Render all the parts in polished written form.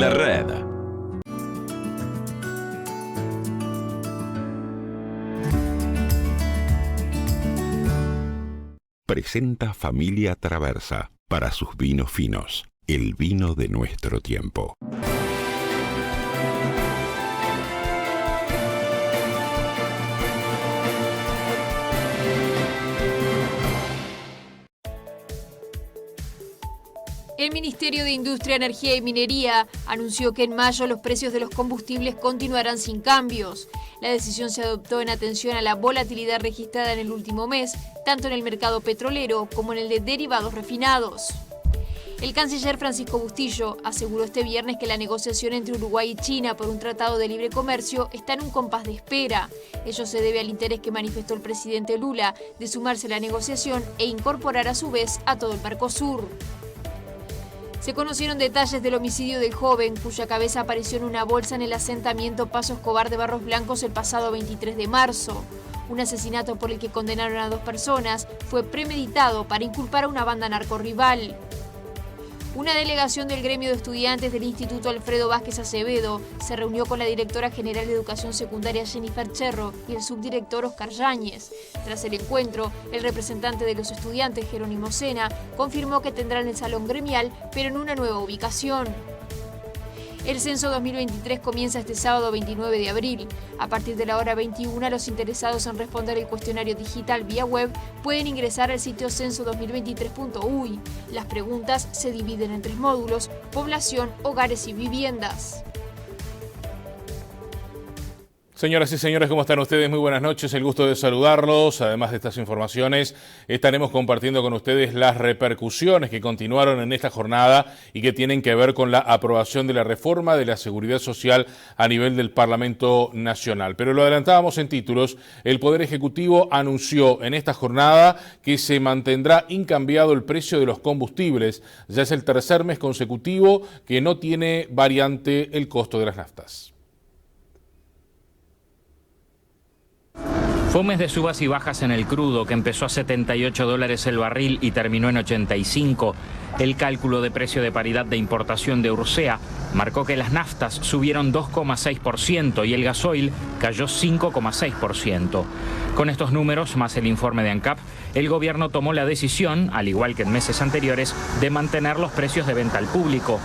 La Red. Presenta Familia Traversa para sus vinos finos, el vino de nuestro tiempo. El Ministerio de Industria, Energía y Minería anunció que en mayo los precios de los combustibles continuarán sin cambios. La decisión se adoptó en atención a la volatilidad registrada en el último mes, tanto en el mercado petrolero como en el de derivados refinados. El canciller Francisco Bustillo aseguró este viernes que la negociación entre Uruguay y China por un tratado de libre comercio está en un compás de espera. Ello se debe al interés que manifestó el presidente Lula de sumarse a la negociación e incorporar a su vez a todo el Mercosur. Se conocieron detalles del homicidio del joven, cuya cabeza apareció en una bolsa en el asentamiento Paso Escobar de Barros Blancos el pasado 23 de marzo. Un asesinato por el que condenaron a 2 personas fue premeditado para inculpar a una banda narcorrival. Una delegación del gremio de estudiantes del Instituto Alfredo Vázquez Acevedo se reunió con la directora general de Educación Secundaria Jennifer Cherro y el subdirector Oscar Yáñez. Tras el encuentro, el representante de los estudiantes, Jerónimo Sena, confirmó que tendrán el salón gremial, pero en una nueva ubicación. El censo 2023 comienza este sábado 29 de abril. A partir de la hora 21, los interesados en responder el cuestionario digital vía web pueden ingresar al sitio censo2023.uy. Las preguntas se dividen en 3 módulos: población, hogares y viviendas. Señoras y señores, ¿cómo están ustedes? Muy buenas noches, el gusto de saludarlos. Además de estas informaciones, estaremos compartiendo con ustedes las repercusiones que continuaron en esta jornada y que tienen que ver con la aprobación de la reforma de la Seguridad Social a nivel del Parlamento Nacional. Pero lo adelantábamos en títulos, el Poder Ejecutivo anunció en esta jornada que se mantendrá incambiado el precio de los combustibles. Ya es el tercer mes consecutivo que no tiene variante el costo de las naftas. Fue un mes de subas y bajas en el crudo, que empezó a $78 el barril y terminó en 85. El cálculo de precio de paridad de importación de Ursea marcó que las naftas subieron 2,6% y el gasoil cayó 5,6%. Con estos números, más el informe de ANCAP, el gobierno tomó la decisión, al igual que en meses anteriores, de mantener los precios de venta al público.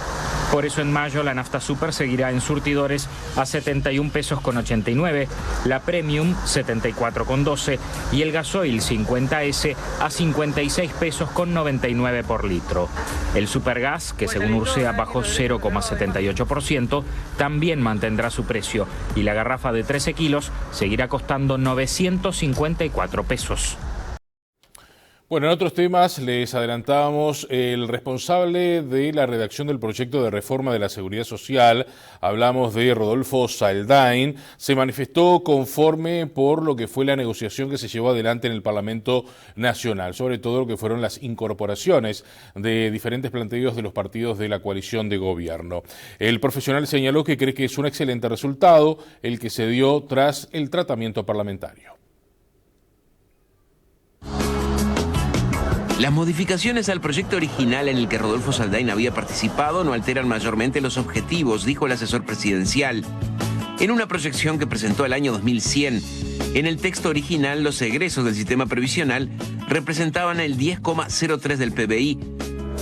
Por eso en mayo la nafta super seguirá en surtidores a 71 pesos con 89, la premium 74,12 y el gasoil 50S a 56 pesos con 99 por litro. El supergas, que según Ursea bajó 0,78%, también mantendrá su precio y la garrafa de 13 kilos seguirá costando 954 pesos. Bueno, en otros temas les adelantábamos, el responsable de la redacción del proyecto de reforma de la Seguridad Social, hablamos de Rodolfo Saldain, se manifestó conforme por lo que fue la negociación que se llevó adelante en el Parlamento Nacional, sobre todo lo que fueron las incorporaciones de diferentes planteos de los partidos de la coalición de gobierno. El profesional señaló que cree que es un excelente resultado el que se dio tras el tratamiento parlamentario. Las modificaciones al proyecto original en el que Rodolfo Saldain había participado no alteran mayormente los objetivos, dijo el asesor presidencial. En una proyección que presentó el año 2100, en el texto original los egresos del sistema previsional representaban el 10,03% del PBI.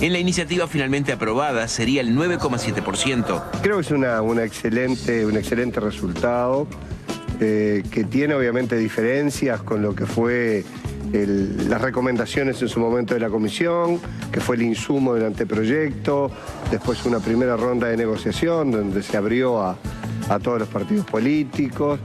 En la iniciativa finalmente aprobada sería el 9,7%. Creo que es un excelente resultado que tiene obviamente diferencias con lo que fue las recomendaciones en su momento de la comisión, que fue el insumo del anteproyecto, después una primera ronda de negociación donde se abrió a todos los partidos políticos,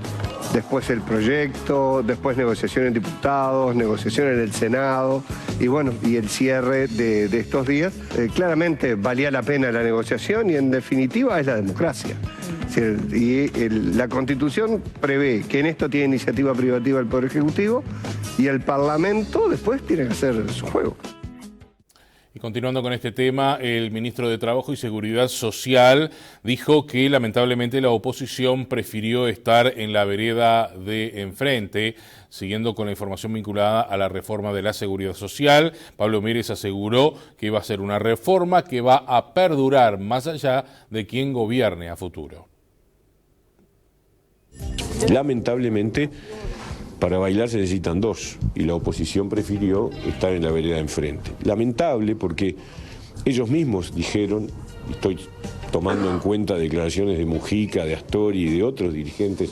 después el proyecto, después negociación en diputados, negociación en el Senado y bueno, y el cierre de estos días. Claramente valía la pena la negociación y en definitiva es la democracia. Y la Constitución prevé que en esto tiene iniciativa privativa el Poder Ejecutivo y el Parlamento después tiene que hacer su juego. Continuando con este tema, el ministro de Trabajo y Seguridad Social dijo que lamentablemente la oposición prefirió estar en la vereda de enfrente. Siguiendo con la información vinculada a la reforma de la seguridad social, Pablo Mieres aseguró que va a ser una reforma que va a perdurar más allá de quien gobierne a futuro. Lamentablemente, para bailar se necesitan dos, y la oposición prefirió estar en la vereda de enfrente. Lamentable porque ellos mismos dijeron, estoy tomando en cuenta declaraciones de Mujica, de Astori y de otros dirigentes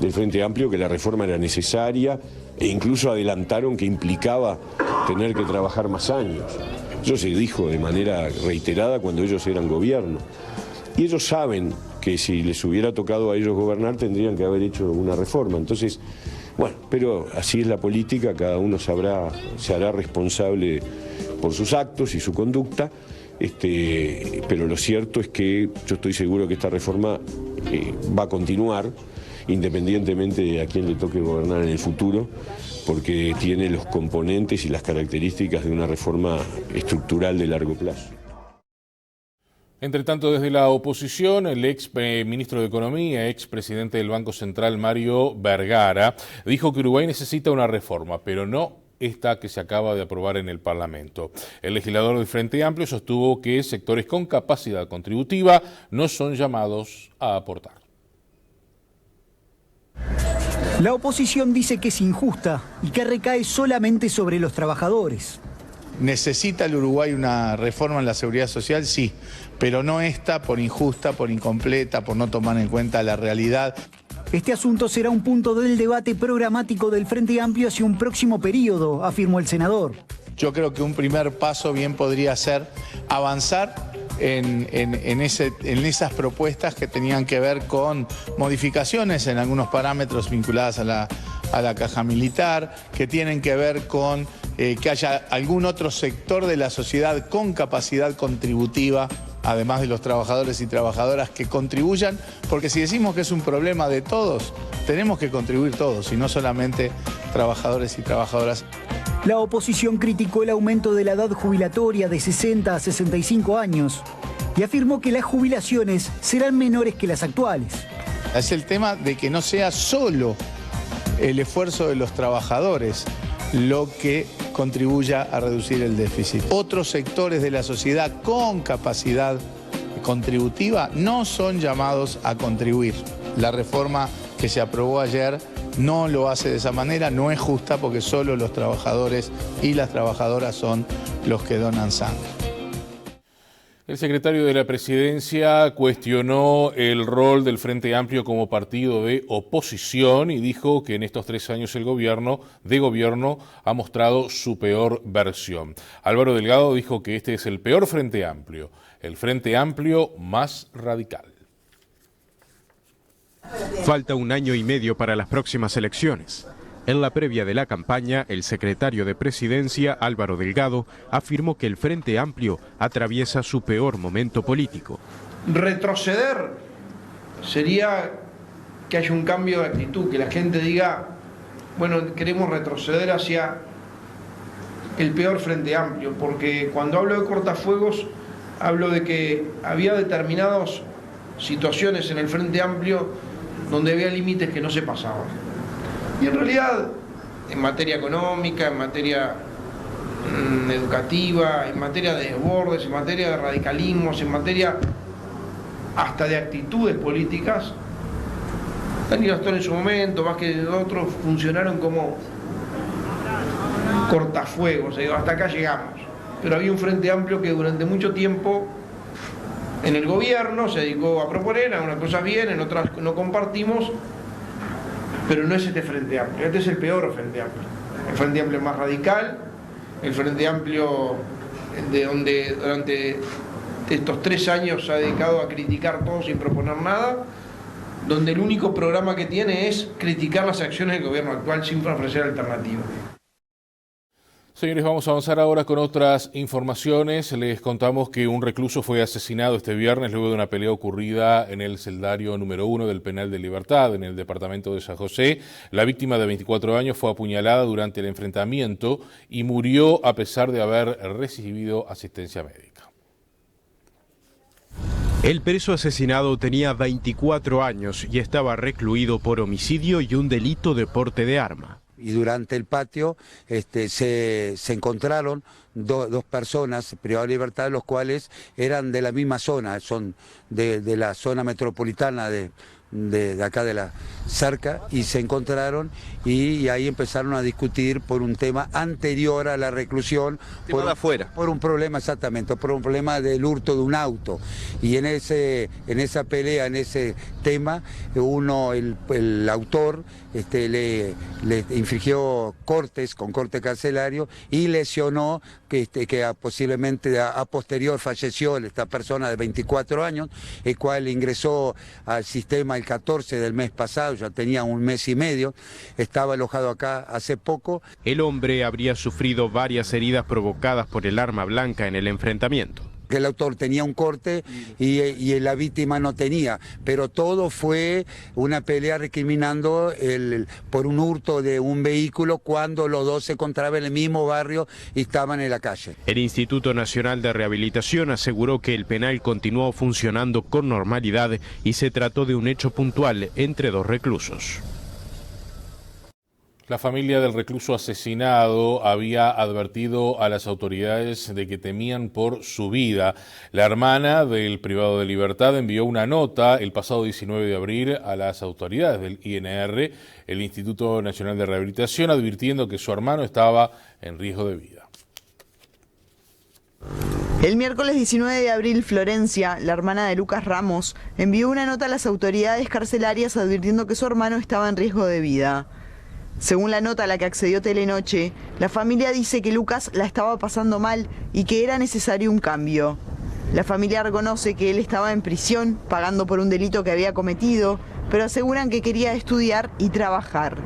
del Frente Amplio, que la reforma era necesaria e incluso adelantaron que implicaba tener que trabajar más años. Eso se dijo de manera reiterada cuando ellos eran gobierno. Y ellos saben que si les hubiera tocado a ellos gobernar tendrían que haber hecho una reforma. Entonces, bueno, pero así es la política, cada uno se hará responsable por sus actos y su conducta, pero lo cierto es que yo estoy seguro que esta reforma va a continuar, independientemente de a quién le toque gobernar en el futuro, porque tiene los componentes y las características de una reforma estructural de largo plazo. Entre tanto, desde la oposición, el ex ministro de Economía, ex presidente del Banco Central, Mario Vergara, dijo que Uruguay necesita una reforma, pero no esta que se acaba de aprobar en el Parlamento. El legislador del Frente Amplio sostuvo que sectores con capacidad contributiva no son llamados a aportar. La oposición dice que es injusta y que recae solamente sobre los trabajadores. ¿Necesita el Uruguay una reforma en la seguridad social? Sí, pero no esta por injusta, por incompleta, por no tomar en cuenta la realidad. Este asunto será un punto del debate programático del Frente Amplio hacia un próximo periodo, afirmó el senador. Yo creo que un primer paso bien podría ser avanzar en esas propuestas que tenían que ver con modificaciones en algunos parámetros vinculados a la caja militar, que tienen que ver con que haya algún otro sector de la sociedad con capacidad contributiva, además de los trabajadores y trabajadoras que contribuyan, porque si decimos que es un problema de todos, tenemos que contribuir todos, y no solamente trabajadores y trabajadoras. La oposición criticó el aumento de la edad jubilatoria de 60 a 65 años y afirmó que las jubilaciones serán menores que las actuales. Es el tema de que no sea solo el esfuerzo de los trabajadores lo que contribuya a reducir el déficit. Otros sectores de la sociedad con capacidad contributiva no son llamados a contribuir. La reforma que se aprobó ayer no lo hace de esa manera, no es justa porque solo los trabajadores y las trabajadoras son los que donan sangre. El secretario de la Presidencia cuestionó el rol del Frente Amplio como partido de oposición y dijo que en estos 3 años el gobierno ha mostrado su peor versión. Álvaro Delgado dijo que este es el peor Frente Amplio, el Frente Amplio más radical. Falta 1 año y medio para las próximas elecciones. En la previa de la campaña, el secretario de Presidencia, Álvaro Delgado, afirmó que el Frente Amplio atraviesa su peor momento político. Retroceder sería que haya un cambio de actitud, que la gente diga, bueno, queremos retroceder hacia el peor Frente Amplio, porque cuando hablo de cortafuegos, hablo de que había determinadas situaciones en el Frente Amplio donde había límites que no se pasaban. Y en realidad, en materia económica, en materia educativa, en materia de desbordes, en materia de radicalismos, en materia hasta de actitudes políticas, Daniel Astor en su momento, más que otros, funcionaron como cortafuegos, hasta acá llegamos. Pero había un Frente Amplio que durante mucho tiempo en el gobierno se dedicó a proponer, algunas cosas bien, en otras no compartimos, pero no es este Frente Amplio, este es el peor Frente Amplio. El Frente Amplio más radical, el Frente Amplio de donde durante estos 3 años se ha dedicado a criticar todo sin proponer nada, donde el único programa que tiene es criticar las acciones del gobierno actual sin ofrecer alternativas. Señores, vamos a avanzar ahora con otras informaciones. Les contamos que un recluso fue asesinado este viernes luego de una pelea ocurrida en el celdario número 1 del Penal de Libertad, en el departamento de San José. La víctima de 24 años fue apuñalada durante el enfrentamiento y murió a pesar de haber recibido asistencia médica. El preso asesinado tenía 24 años y estaba recluido por homicidio y un delito de porte de arma. Y durante el patio se encontraron dos personas privadas de libertad, los cuales eran de la misma zona, son de la zona metropolitana de acá de la cerca, y se encontraron y ahí empezaron a discutir por un tema anterior a la reclusión, por un problema, exactamente, por un problema del hurto de un auto, y en esa pelea, en ese tema, el autor le infligió cortes con corte carcelario y lesionó que posiblemente a posterior falleció esta persona de 24 años, el cual ingresó al sistema el 14 del mes pasado, ya tenía un mes y medio, estaba alojado acá hace poco. El hombre habría sufrido varias heridas provocadas por el arma blanca en el enfrentamiento. El autor tenía un corte y la víctima no tenía, pero todo fue una pelea recriminando por un hurto de un vehículo cuando los dos se encontraban en el mismo barrio y estaban en la calle. El Instituto Nacional de Rehabilitación aseguró que el penal continuó funcionando con normalidad y se trató de un hecho puntual entre dos reclusos. La familia del recluso asesinado había advertido a las autoridades de que temían por su vida. La hermana del privado de libertad envió una nota el pasado 19 de abril a las autoridades del INR, el Instituto Nacional de Rehabilitación, advirtiendo que su hermano estaba en riesgo de vida. El miércoles 19 de abril, Florencia, la hermana de Lucas Ramos, envió una nota a las autoridades carcelarias advirtiendo que su hermano estaba en riesgo de vida. Según la nota a la que accedió Telenoche, la familia dice que Lucas la estaba pasando mal y que era necesario un cambio. La familia reconoce que él estaba en prisión, pagando por un delito que había cometido, pero aseguran que quería estudiar y trabajar.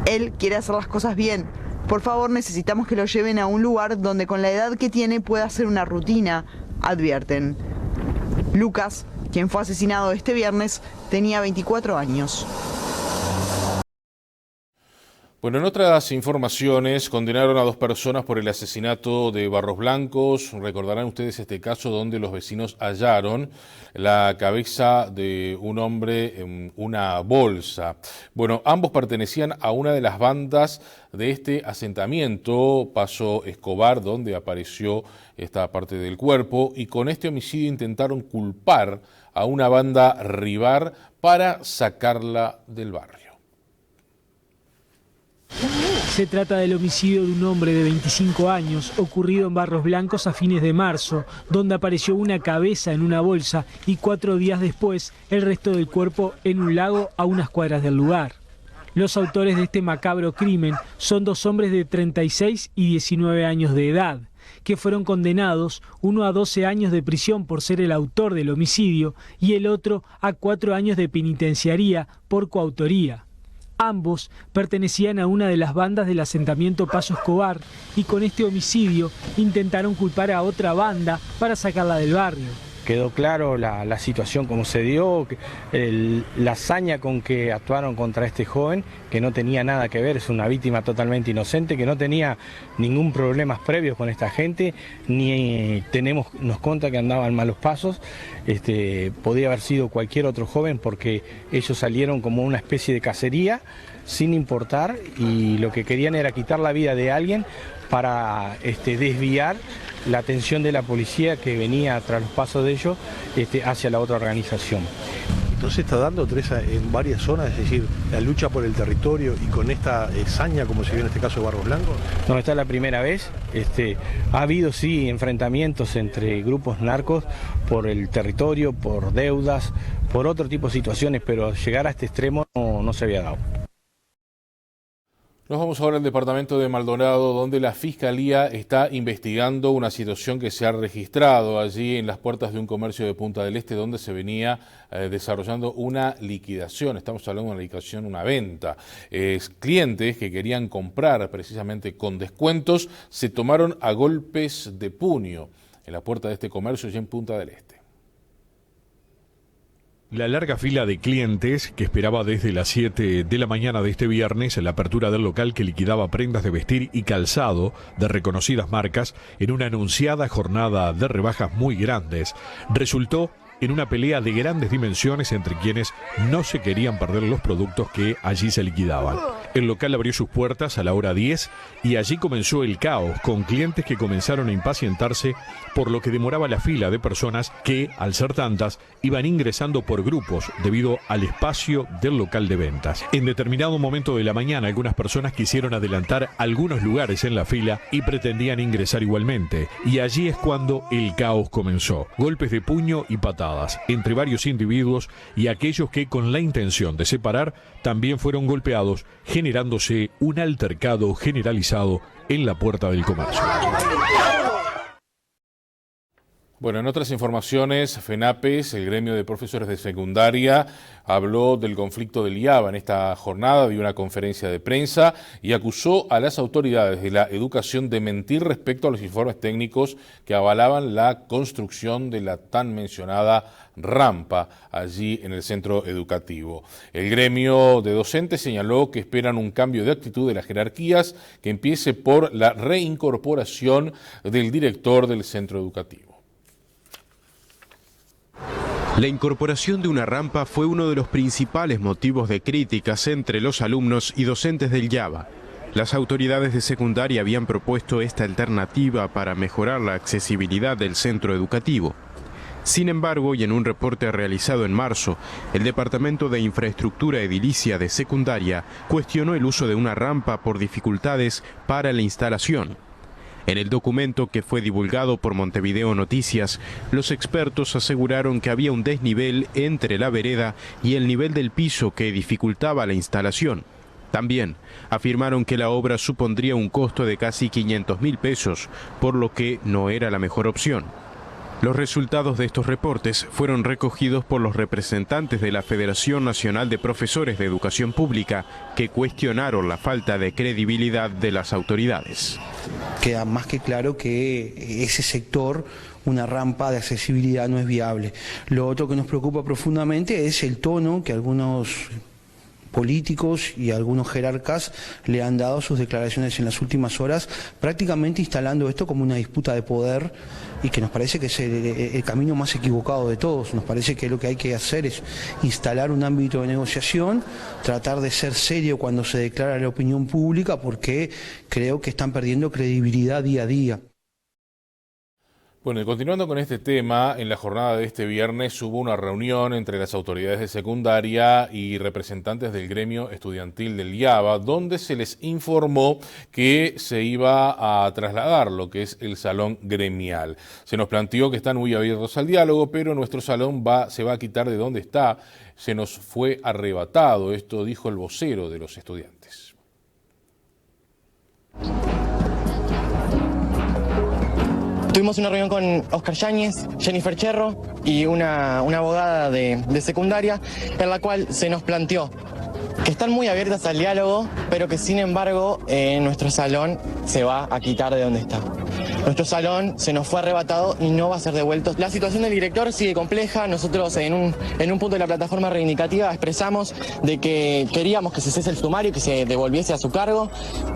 Él quiere hacer las cosas bien. Por favor, necesitamos que lo lleven a un lugar donde con la edad que tiene pueda hacer una rutina, advierten. Lucas, quien fue asesinado este viernes, tenía 24 años. Bueno, en otras informaciones, condenaron a 2 personas por el asesinato de Barros Blancos. Recordarán ustedes este caso donde los vecinos hallaron la cabeza de un hombre en una bolsa. Bueno, ambos pertenecían a una de las bandas de este asentamiento, Paso Escobar, donde apareció esta parte del cuerpo, y con este homicidio intentaron culpar a una banda rival para sacarla del barrio. Se trata del homicidio de un hombre de 25 años ocurrido en Barros Blancos a fines de marzo, donde apareció una cabeza en una bolsa y 4 días después el resto del cuerpo en un lago a unas cuadras del lugar. Los autores de este macabro crimen son 2 hombres de 36 y 19 años de edad, que fueron condenados, uno a 12 años de prisión por ser el autor del homicidio y el otro a 4 años de penitenciaría por coautoría. Ambos pertenecían a una de las bandas del asentamiento Paso Escobar y con este homicidio intentaron culpar a otra banda para sacarla del barrio. Quedó claro la situación como se dio, la hazaña con que actuaron contra este joven, que no tenía nada que ver, es una víctima totalmente inocente, que no tenía ningún problema previos con esta gente, ni nos conta que andaba en malos pasos. Podía haber sido cualquier otro joven porque ellos salieron como una especie de cacería, sin importar, y lo que querían era quitar la vida de alguien para desviar la atención de la policía que venía tras los pasos de ellos hacia la otra organización. Entonces está dando Teresa en varias zonas, es decir, la lucha por el territorio y con esta hazaña como se vio en este caso de Barros Blancos. No, esta es la primera vez. Ha habido sí enfrentamientos entre grupos narcos por el territorio, por deudas, por otro tipo de situaciones, pero llegar a este extremo no se había dado. Nos vamos ahora al departamento de Maldonado, donde la Fiscalía está investigando una situación que se ha registrado allí en las puertas de un comercio de Punta del Este, donde se venía desarrollando una liquidación. Estamos hablando de una liquidación, una venta. Clientes que querían comprar precisamente con descuentos se tomaron a golpes de puño en la puerta de este comercio allí en Punta del Este. La larga fila de clientes que esperaba desde las 7 de la mañana de este viernes en la apertura del local que liquidaba prendas de vestir y calzado de reconocidas marcas en una anunciada jornada de rebajas muy grandes, resultó en una pelea de grandes dimensiones entre quienes no se querían perder los productos que allí se liquidaban. El local abrió sus puertas a la hora 10 y allí comenzó el caos, con clientes que comenzaron a impacientarse por lo que demoraba la fila de personas que, al ser tantas, iban ingresando por grupos debido al espacio del local de ventas. En determinado momento de la mañana, algunas personas quisieron adelantar algunos lugares en la fila y pretendían ingresar igualmente, y allí es cuando el caos comenzó. Golpes de puño y patadas entre varios individuos y aquellos que, con la intención de separar, también fueron golpeados, generándose un altercado generalizado en la puerta del comercio. Bueno, en otras informaciones, FENAPES, el gremio de profesores de secundaria, habló del conflicto del IABA en esta jornada, dio una conferencia de prensa y acusó a las autoridades de la educación de mentir respecto a los informes técnicos que avalaban la construcción de la tan mencionada rampa allí en el centro educativo. El gremio de docentes señaló que esperan un cambio de actitud de las jerarquías que empiece por la reincorporación del director del centro educativo. La incorporación de una rampa fue uno de los principales motivos de críticas entre los alumnos y docentes del IABA. Las autoridades de secundaria habían propuesto esta alternativa para mejorar la accesibilidad del centro educativo. Sin embargo, y en un reporte realizado en marzo, el Departamento de Infraestructura Edilicia de Secundaria cuestionó el uso de una rampa por dificultades para la instalación. En el documento que fue divulgado por Montevideo Noticias, los expertos aseguraron que había un desnivel entre la vereda y el nivel del piso que dificultaba la instalación. También afirmaron que la obra supondría un costo de casi 500.000 pesos, por lo que no era la mejor opción. Los resultados de estos reportes fueron recogidos por los representantes de la Federación Nacional de Profesores de Educación Pública, que cuestionaron la falta de credibilidad de las autoridades. Queda más que claro que ese sector, una rampa de accesibilidad, no es viable. Lo otro que nos preocupa profundamente es el tono que algunos políticos y algunos jerarcas le han dado a sus declaraciones en las últimas horas, prácticamente instalando esto como una disputa de poder, y que nos parece que es el camino más equivocado de todos. Nos parece que lo que hay que hacer es instalar un ámbito de negociación, tratar de ser serio cuando se declara a la opinión pública, porque creo que están perdiendo credibilidad día a día. Bueno, y continuando con este tema, en la jornada de este viernes hubo una reunión entre las autoridades de secundaria y representantes del gremio estudiantil del IABA, donde se les informó que se iba a trasladar lo que es el salón gremial. Se nos planteó que están muy abiertos al diálogo, pero nuestro salón se va a quitar de donde está, se nos fue arrebatado. Esto dijo el vocero de los estudiantes. Tuvimos una reunión con Oscar Yáñez, Jennifer Cherro y una abogada de secundaria, en la cual se nos planteó que están muy abiertas al diálogo, pero que sin embargo nuestro salón se va a quitar de donde está. Nuestro salón se nos fue arrebatado y no va a ser devuelto. La situación del director sigue compleja. Nosotros en un punto de la plataforma reivindicativa expresamos de que queríamos que se cese el sumario y que se devolviese a su cargo,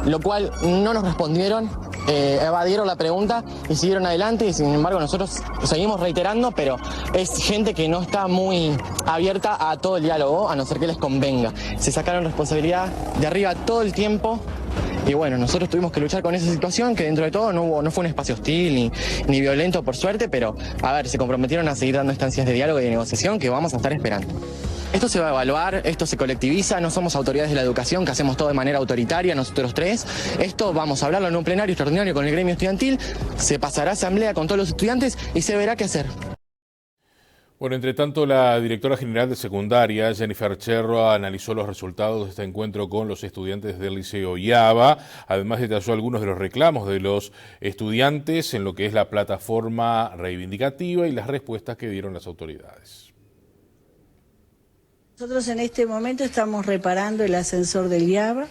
lo cual no nos respondieron, evadieron la pregunta y siguieron adelante, y sin embargo nosotros seguimos reiterando, pero es gente que no está muy abierta a todo el diálogo, a no ser que les convenga. Se sacaron responsabilidad de arriba todo el tiempo. Y bueno, nosotros tuvimos que luchar con esa situación, que dentro de todo no fue un espacio hostil ni violento, por suerte, pero a ver, se comprometieron a seguir dando instancias de diálogo y de negociación que vamos a estar esperando. Esto se va a evaluar, esto se colectiviza, no somos autoridades de la educación que hacemos todo de manera autoritaria, nosotros tres. Esto vamos a hablarlo en un plenario extraordinario con el gremio estudiantil, se pasará a asamblea con todos los estudiantes y se verá qué hacer. Bueno, entre tanto, la directora general de secundaria, Jennifer Cherro, analizó los resultados de este encuentro con los estudiantes del Liceo IABA. Además, detalló algunos de los reclamos de los estudiantes en lo que es la plataforma reivindicativa y las respuestas que dieron las autoridades. Nosotros en este momento estamos reparando el ascensor del IABA.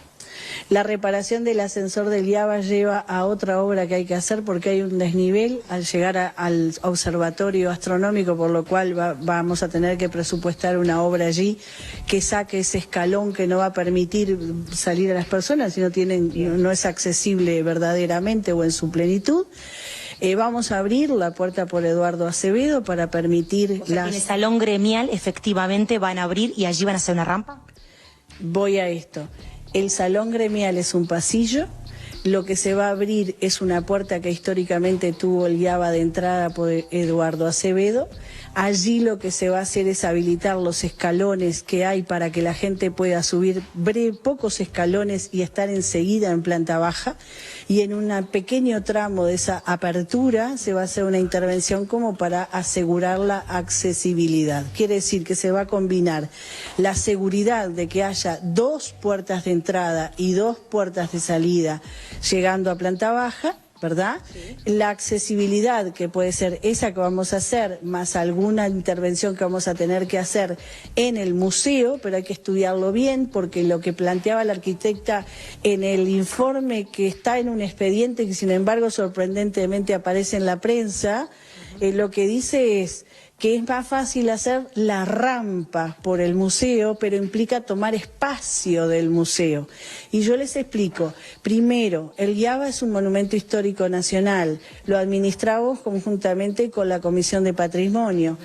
La reparación del ascensor del IABA lleva a otra obra que hay que hacer porque hay un desnivel al llegar al observatorio astronómico, por lo cual vamos a tener que presupuestar una obra allí que saque ese escalón que no va a permitir salir a las personas si no es accesible verdaderamente o en su plenitud. Vamos a abrir la puerta por Eduardo Acevedo para permitir En el salón gremial efectivamente van a abrir y allí van a hacer una rampa. Voy a esto. El salón gremial es un pasillo, lo que se va a abrir es una puerta que históricamente tuvo el IABA de entrada por Eduardo Acevedo. Allí lo que se va a hacer es habilitar los escalones que hay para que la gente pueda subir pocos escalones y estar enseguida en planta baja. Y en un pequeño tramo de esa apertura se va a hacer una intervención como para asegurar la accesibilidad. Quiere decir que se va a combinar la seguridad de que haya 2 puertas de entrada y 2 puertas de salida llegando a planta baja, ¿verdad? Sí. La accesibilidad, que puede ser esa que vamos a hacer, más alguna intervención que vamos a tener que hacer en el museo, pero hay que estudiarlo bien, porque lo que planteaba la arquitecta en el informe que está en un expediente, que sin embargo sorprendentemente aparece en la prensa, lo que dice es que es más fácil hacer la rampa por el museo, pero implica tomar espacio del museo. Y yo les explico, primero, el IABA es un monumento histórico nacional, lo administramos conjuntamente con la Comisión de Patrimonio.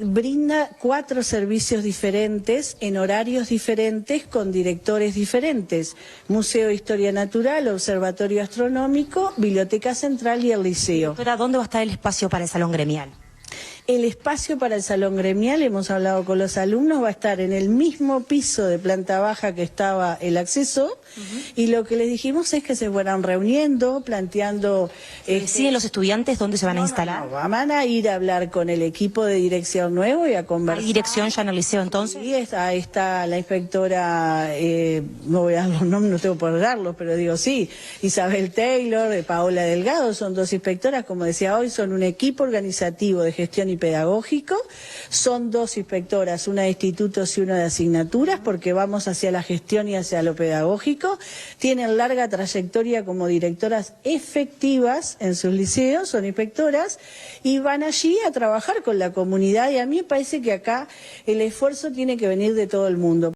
Brinda 4 servicios diferentes, en horarios diferentes, con directores diferentes. Museo de Historia Natural, Observatorio Astronómico, Biblioteca Central y el Liceo. Doctora, ¿dónde va a estar el espacio para el salón gremial? El espacio para el salón gremial, hemos hablado con los alumnos, va a estar en el mismo piso de planta baja que estaba el acceso, y lo que les dijimos es que se fueran reuniendo, planteando... ¿Deciden los estudiantes dónde se van a instalar? No, van a ir a hablar con el equipo de dirección nuevo y a conversar. ¿Hay dirección ya en el liceo entonces? Sí, ahí está la inspectora, no voy a dar los nombres, no tengo por darlos, pero digo sí, Isabel Taylor, Paola Delgado, son 2 inspectoras, como decía hoy, son un equipo organizativo de gestión y pedagógico, son 2 inspectoras, una de institutos y una de asignaturas, porque vamos hacia la gestión y hacia lo pedagógico, tienen larga trayectoria como directoras efectivas en sus liceos, son inspectoras, y van allí a trabajar con la comunidad, y a mí me parece que acá el esfuerzo tiene que venir de todo el mundo.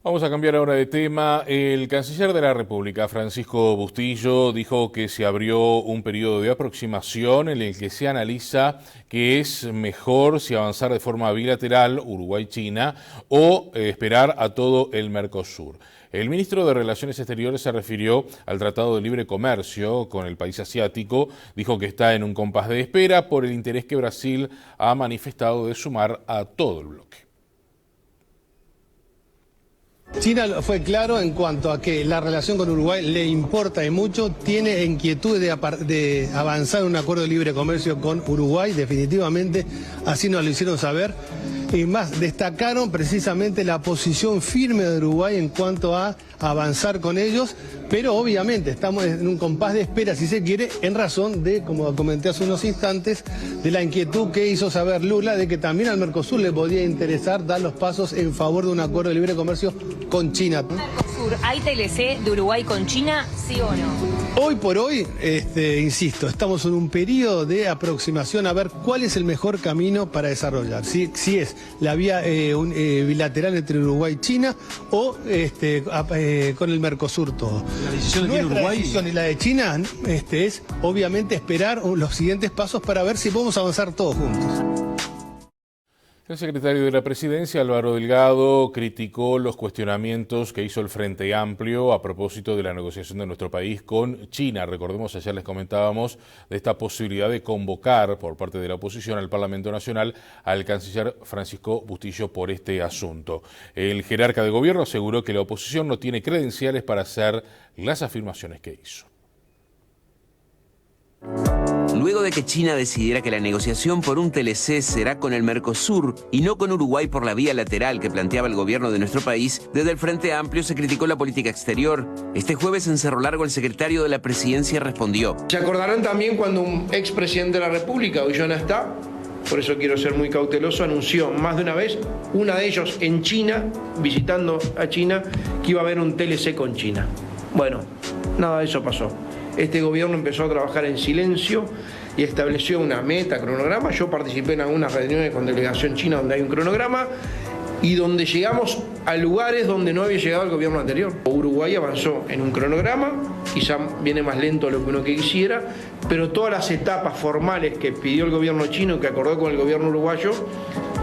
Vamos a cambiar ahora de tema. El canciller de la República, Francisco Bustillo, dijo que se abrió un periodo de aproximación en el que se analiza que es mejor si avanzar de forma bilateral, Uruguay-China, o esperar a todo el Mercosur. El ministro de Relaciones Exteriores se refirió al Tratado de Libre Comercio con el país asiático, dijo que está en un compás de espera por el interés que Brasil ha manifestado de sumar a todo el bloque. China fue claro en cuanto a que la relación con Uruguay le importa y mucho, tiene inquietud de avanzar en un acuerdo de libre comercio con Uruguay, definitivamente, así nos lo hicieron saber. Y más, destacaron precisamente la posición firme de Uruguay en cuanto a avanzar con ellos, pero obviamente estamos en un compás de espera, si se quiere, en razón de, como comenté hace unos instantes, de la inquietud que hizo saber Lula de que también al Mercosur le podía interesar dar los pasos en favor de un acuerdo de libre comercio con China. Mercosur, ¿hay TLC de Uruguay con China, sí o no? Hoy por hoy, insisto, estamos en un periodo de aproximación a ver cuál es el mejor camino para desarrollar. Si es la vía bilateral entre Uruguay y China o con el Mercosur todo. La decisión que tiene Uruguay decisión y la de China es obviamente esperar los siguientes pasos para ver si podemos avanzar todos juntos. El secretario de la Presidencia, Álvaro Delgado, criticó los cuestionamientos que hizo el Frente Amplio a propósito de la negociación de nuestro país con China. Recordemos, ayer les comentábamos de esta posibilidad de convocar por parte de la oposición al Parlamento Nacional al canciller Francisco Bustillo por este asunto. El jerarca de gobierno aseguró que la oposición no tiene credenciales para hacer las afirmaciones que hizo. luego de que China decidiera que la negociación por un TLC será con el Mercosur y no con Uruguay por la vía lateral que planteaba el gobierno de nuestro país, desde el Frente Amplio se criticó la política exterior. Este jueves en Cerro Largo el secretario de la Presidencia respondió. Se acordarán también cuando un expresidente de la República, hoy ya no está, por eso quiero ser muy cauteloso, anunció más de una vez, una de ellos en China, visitando a China, que iba a haber un TLC con China. Bueno, nada de eso pasó. Este gobierno empezó a trabajar en silencio y estableció una meta, cronograma. Yo participé en algunas reuniones con delegación china donde hay un cronograma y donde llegamos a lugares donde no había llegado el gobierno anterior. Uruguay avanzó en un cronograma, quizá viene más lento de lo que uno quisiera, pero todas las etapas formales que pidió el gobierno chino y que acordó con el gobierno uruguayo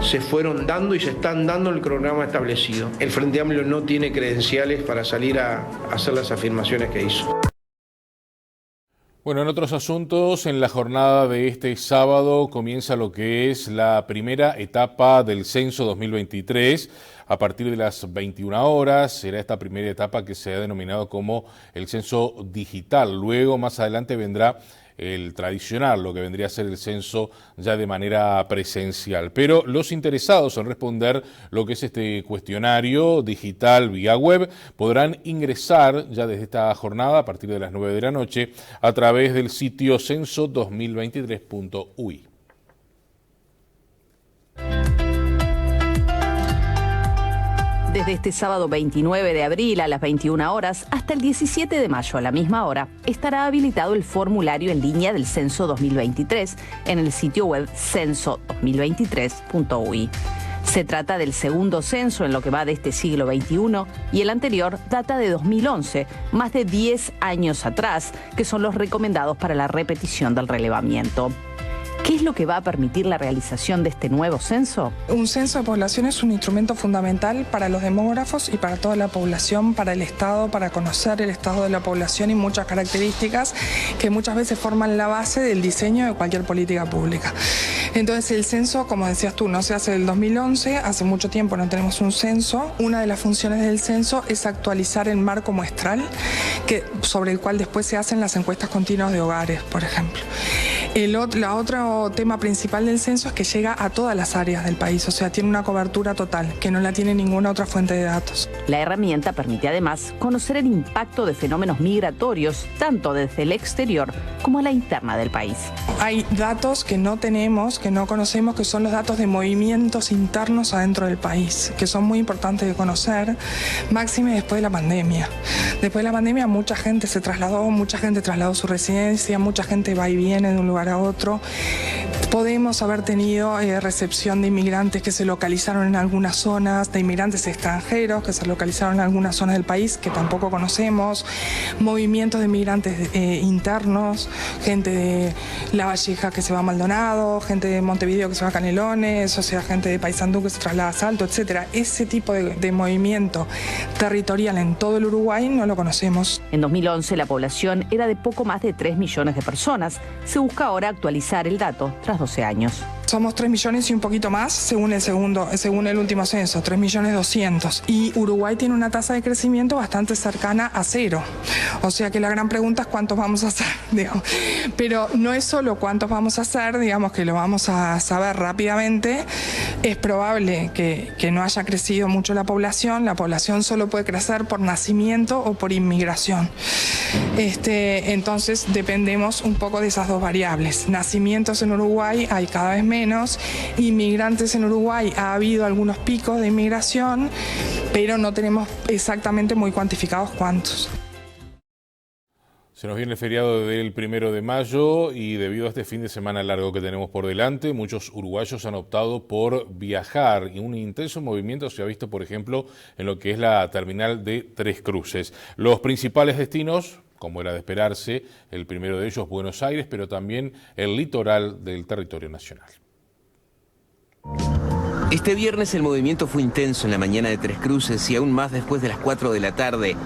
se fueron dando y se están dando en el cronograma establecido. El Frente Amplio no tiene credenciales para salir a hacer las afirmaciones que hizo. Bueno, en otros asuntos, en la jornada de este sábado comienza lo que es la primera etapa del censo 2023. A partir de las 21 horas será esta primera etapa que se ha denominado como el censo digital. Luego, más adelante, vendrá el tradicional, lo que vendría a ser el censo ya de manera presencial. Pero los interesados en responder lo que es este cuestionario digital vía web podrán ingresar ya desde esta jornada a partir de las 9 de la noche a través del sitio censo2023.ui. Desde este sábado 29 de abril a las 21 horas hasta el 17 de mayo a la misma hora estará habilitado el formulario en línea del Censo 2023 en el sitio web censo2023.ui. Se trata del segundo censo en lo que va de este siglo XXI y el anterior data de 2011, más de 10 años atrás, que son los recomendados para la repetición del relevamiento. ¿Qué es lo que va a permitir la realización de este nuevo censo? Un censo de población es un instrumento fundamental para los demógrafos y para toda la población, para el Estado, para conocer el estado de la población y muchas características que muchas veces forman la base del diseño de cualquier política pública. Entonces el censo, como decías tú, no se hace del 2011, hace mucho tiempo no tenemos un censo. Una de las funciones del censo es actualizar el marco muestral sobre el cual después se hacen las encuestas continuas de hogares, por ejemplo. Otro tema principal del censo es que llega a todas las áreas del país, o sea, tiene una cobertura total, que no la tiene ninguna otra fuente de datos. La herramienta permite además conocer el impacto de fenómenos migratorios, tanto desde el exterior como a la interna del país. Hay datos que no tenemos, que no conocemos, que son los datos de movimientos internos adentro del país, que son muy importantes de conocer, máxime después de la pandemia. Después de la pandemia mucha gente se trasladó, mucha gente trasladó su residencia, mucha gente va y viene de un lugar a otro. Podemos haber tenido recepción de inmigrantes que se localizaron en algunas zonas, de inmigrantes extranjeros que se localizaron en algunas zonas del país que tampoco conocemos, movimientos de inmigrantes internos, gente de La Valleja que se va a Maldonado, gente de Montevideo que se va a Canelones, o sea, gente de Paysandú que se traslada a Salto, etcétera. Ese tipo de movimiento territorial en todo el Uruguay no lo conocemos. En 2011 la población era de poco más de 3 millones de personas. Se busca ahora actualizar el dato tras 12 años. Somos 3 millones y un poquito más según el último censo, 3.200.000. Y Uruguay tiene una tasa de crecimiento bastante cercana a cero. O sea que la gran pregunta es cuántos vamos a hacer, digamos. Pero no es solo cuántos vamos a hacer, digamos que lo vamos a saber rápidamente. Es probable que no haya crecido mucho la población solo puede crecer por nacimiento o por inmigración. Entonces dependemos un poco de esas dos variables. Nacimientos en Uruguay hay cada vez menos, inmigrantes en Uruguay ha habido algunos picos de inmigración, pero no tenemos exactamente muy cuantificados cuántos. Se nos viene el feriado del 1 de mayo y debido a este fin de semana largo que tenemos por delante, muchos uruguayos han optado por viajar y un intenso movimiento se ha visto, por ejemplo, en lo que es la terminal de Tres Cruces. Los principales destinos, como era de esperarse, el primero de ellos Buenos Aires, pero también el litoral del territorio nacional. Este viernes el movimiento fue intenso en la mañana de Tres Cruces y aún más después de las 4 de la tarde.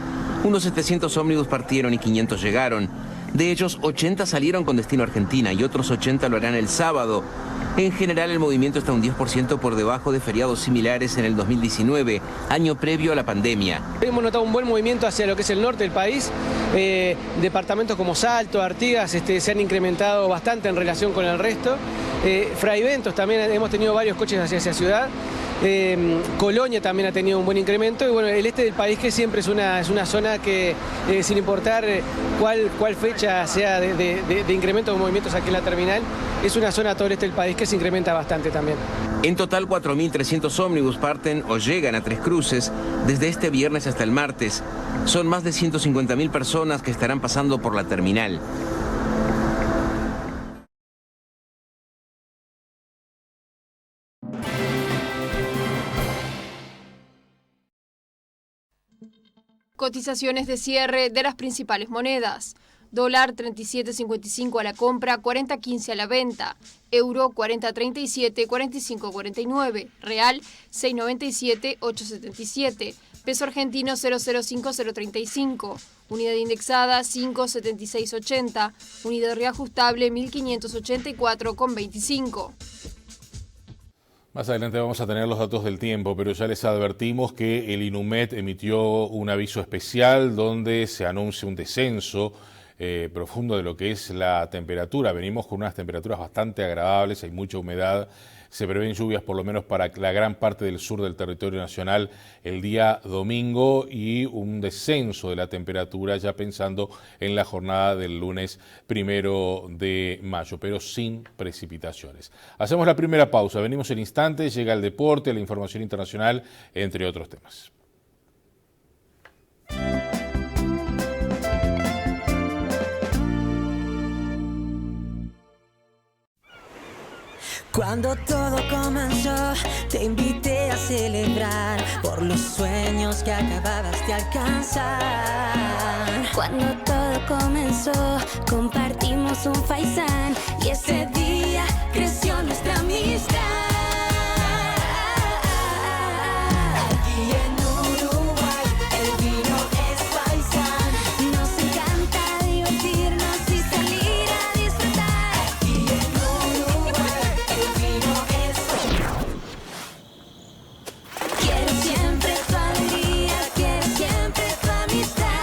Unos 700 ómnibus partieron y 500 llegaron. De ellos, 80 salieron con destino a Argentina y otros 80 lo harán el sábado. En general, el movimiento está un 10% por debajo de feriados similares en el 2019, año previo a la pandemia. Hemos notado un buen movimiento hacia lo que es el norte del país. Departamentos como Salto, Artigas se han incrementado bastante en relación con el resto. Fraiventos también hemos tenido varios coches hacia esa ciudad. Colonia también ha tenido un buen incremento y bueno, el este del país, que siempre es una zona que sin importar cuál fecha sea de incremento de movimientos aquí en la terminal, es una zona todo el este del país que se incrementa bastante también. En total, 4.300 ómnibus parten o llegan a Tres Cruces desde este viernes hasta el martes. Son más de 150.000 personas que estarán pasando por la terminal. Cotizaciones de cierre de las principales monedas. Dólar 37.55 a la compra, 40.15 a la venta. Euro 40.37, 45.49. Real 6.97, 8.77. Peso argentino 0.05, 0.35. Unidad indexada 5.7680. Unidad reajustable 1.584,25. Más adelante vamos a tener los datos del tiempo, pero ya les advertimos que el INUMED emitió un aviso especial donde se anuncia un descenso profundo de lo que es la temperatura. Venimos con unas temperaturas bastante agradables, hay mucha humedad, se prevén lluvias por lo menos para la gran parte del sur del territorio nacional el día domingo y un descenso de la temperatura ya pensando en la jornada del lunes 1 de mayo, pero sin precipitaciones. Hacemos la primera pausa, venimos en instantes, llega el deporte, la información internacional, entre otros temas. Cuando todo comenzó, te invité a celebrar por los sueños que acababas de alcanzar. Cuando todo comenzó, compartimos un faisán y ese día creció nuestra amistad. Aquí en Uruguay el vino es faisán. Nos encanta divertirnos y salir a disfrutar. Aquí en Uruguay el vino es faisán. Quiero siempre tu alegría, quiero siempre tu amistad.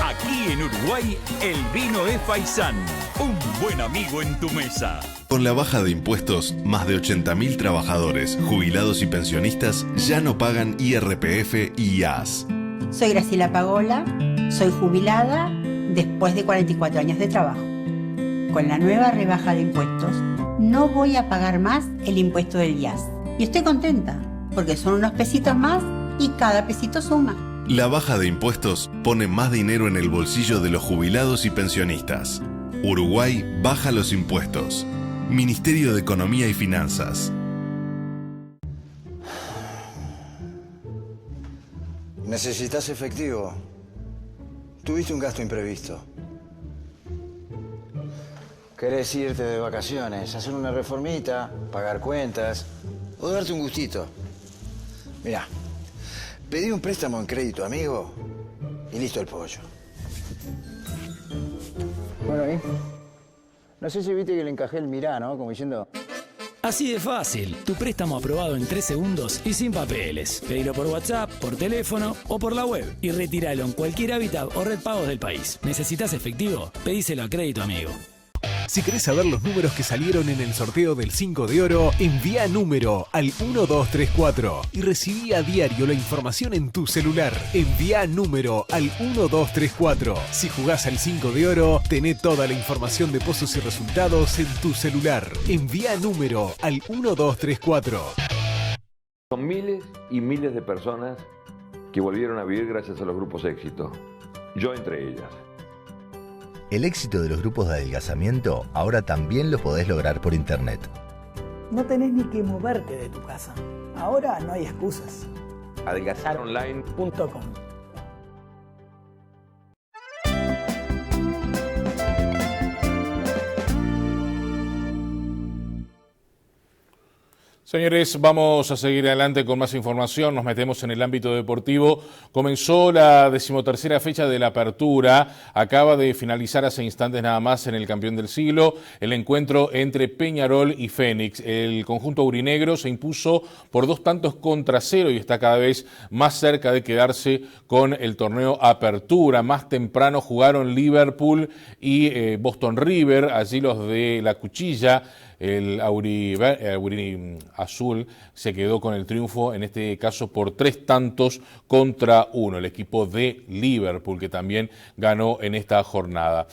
Aquí en Uruguay, el vino es faisán. Un buen amigo en tu mesa. Con la baja de impuestos, más de 80.000 trabajadores, jubilados y pensionistas ya no pagan IRPF y IAS. Soy Graciela Pagola, soy jubilada después de 44 años de trabajo. Con la nueva rebaja de impuestos, no voy a pagar más el impuesto del IAS. Y estoy contenta, porque son unos pesitos más y cada pesito suma. La baja de impuestos pone más dinero en el bolsillo de los jubilados y pensionistas. Uruguay baja los impuestos. Ministerio de Economía y Finanzas. ¿Necesitas efectivo? Tuviste un gasto imprevisto. ¿Querés irte de vacaciones, hacer una reformita, pagar cuentas o darte un gustito? Mirá, pedí un préstamo en crédito amigo y listo el pollo. Bueno, ¿y? No sé si viste que le encajé el mirá, ¿no? Como diciendo... Así de fácil, tu préstamo aprobado en 3 segundos y sin papeles. Pedilo por WhatsApp, por teléfono o por la web y retíralo en cualquier hábitat o red pagos del país. ¿Necesitas efectivo? Pedíselo a Crédito Amigo. Si querés saber los números que salieron en el sorteo del 5 de oro, envía número al 1234 y recibí a diario la información en tu celular. Envía número al 1234. Si jugás al 5 de oro, tené toda la información de pozos y resultados en tu celular. Envía número al 1234. Son miles y miles de personas que volvieron a vivir gracias a los grupos éxito. Yo entre ellas. El éxito de los grupos de adelgazamiento ahora también lo podés lograr por internet. No tenés ni que moverte de tu casa. Ahora no hay excusas. Adelgazaronline.com. Señores, vamos a seguir adelante con más información. Nos metemos en el ámbito deportivo. Comenzó la 13ª fecha de la apertura. Acaba de finalizar hace instantes nada más en el campeón del siglo el encuentro entre Peñarol y Fénix. El conjunto aurinegro se impuso por 2-0 y está cada vez más cerca de quedarse con el torneo Apertura. Más temprano jugaron Liverpool y Boston River. Allí los de la Cuchilla, el Auri Azul, se quedó con el triunfo, en este caso por 3-1. El equipo de Liverpool, que también ganó en esta jornada.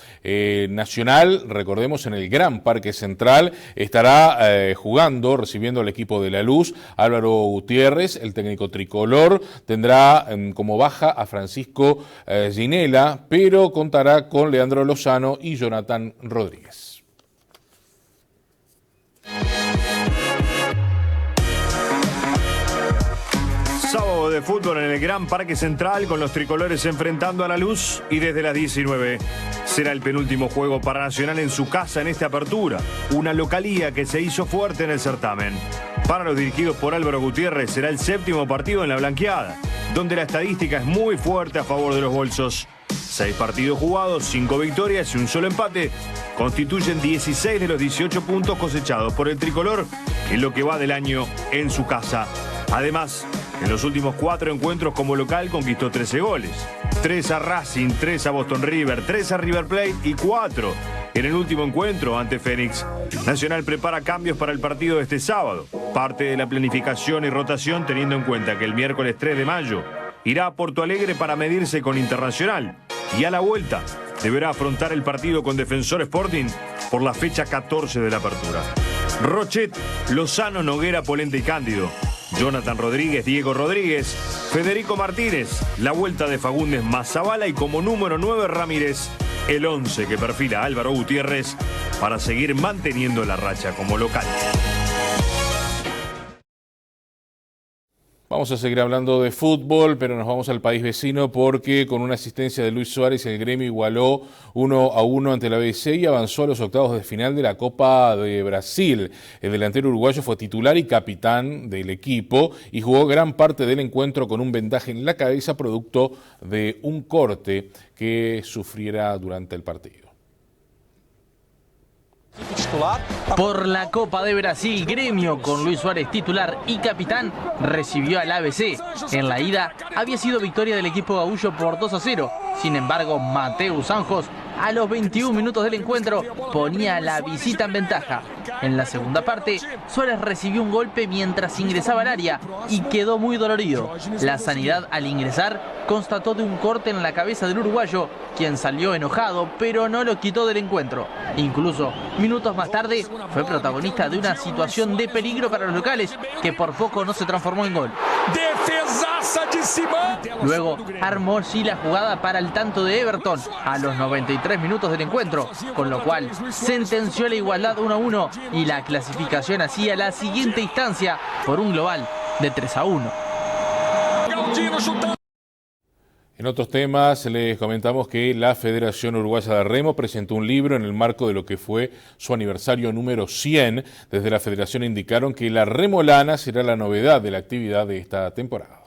Nacional, recordemos, en el Gran Parque Central estará jugando, recibiendo al equipo de La Luz. Álvaro Gutiérrez, el técnico tricolor, tendrá como baja a Francisco Ginela, pero contará con Leandro Lozano y Jonathan Rodríguez. Sábado de fútbol en el Gran Parque Central, con los tricolores enfrentando a La Luz, y desde las 19 será el penúltimo juego para Nacional en su casa en esta apertura, una localía que se hizo fuerte en el certamen. Para los dirigidos por Álvaro Gutiérrez será el 7º partido en la blanqueada, donde la estadística es muy fuerte a favor de los bolsos. 6 partidos jugados, 5 victorias y un solo empate constituyen 16 de los 18 puntos cosechados por el tricolor en lo que va del año en su casa. Además, en los últimos 4 encuentros como local conquistó 13 goles. 3 a Racing, 3 a Boston River, 3 a River Plate y 4 en el último encuentro ante Fénix. Nacional prepara cambios para el partido de este sábado. Parte de la planificación y rotación, teniendo en cuenta que el miércoles 3 de mayo irá a Porto Alegre para medirse con Internacional. Y a la vuelta deberá afrontar el partido con Defensor Sporting por la fecha 14 de la apertura. Rochet, Lozano, Noguera, Polenta y Cándido. Jonathan Rodríguez, Diego Rodríguez, Federico Martínez, la vuelta de Fagundes Mazabala y como número 9 Ramírez, el 11 que perfila Álvaro Gutiérrez para seguir manteniendo la racha como local. Vamos a seguir hablando de fútbol, pero nos vamos al país vecino porque con una asistencia de Luis Suárez el Gremio igualó 1-1 ante la ABC y avanzó a los octavos de final de la Copa de Brasil. El delantero uruguayo fue titular y capitán del equipo y jugó gran parte del encuentro con un vendaje en la cabeza producto de un corte que sufriera durante el partido. Por la Copa de Brasil, Gremio, con Luis Suárez titular y capitán, recibió al ABC. En la ida había sido victoria del equipo gaullo por 2-0. Sin embargo, Mateus Anjos, a los 21 minutos del encuentro, ponía la visita en ventaja. En la segunda parte, Suárez recibió un golpe mientras ingresaba al área y quedó muy dolorido. La sanidad, al ingresar, constató de un corte en la cabeza del uruguayo, quien salió enojado, pero no lo quitó del encuentro. Incluso, minutos más tarde, fue protagonista de una situación de peligro para los locales, que por poco no se transformó en gol. Luego, armó sí la jugada para el tanto de Everton a los 93 minutos del encuentro, con lo cual sentenció la igualdad 1-1 y la clasificación hacia la siguiente instancia por un global de 3-1. En otros temas, les comentamos que la Federación Uruguaya de Remo presentó un libro en el marco de lo que fue su aniversario número 100. Desde la Federación indicaron que la remolana será la novedad de la actividad de esta temporada.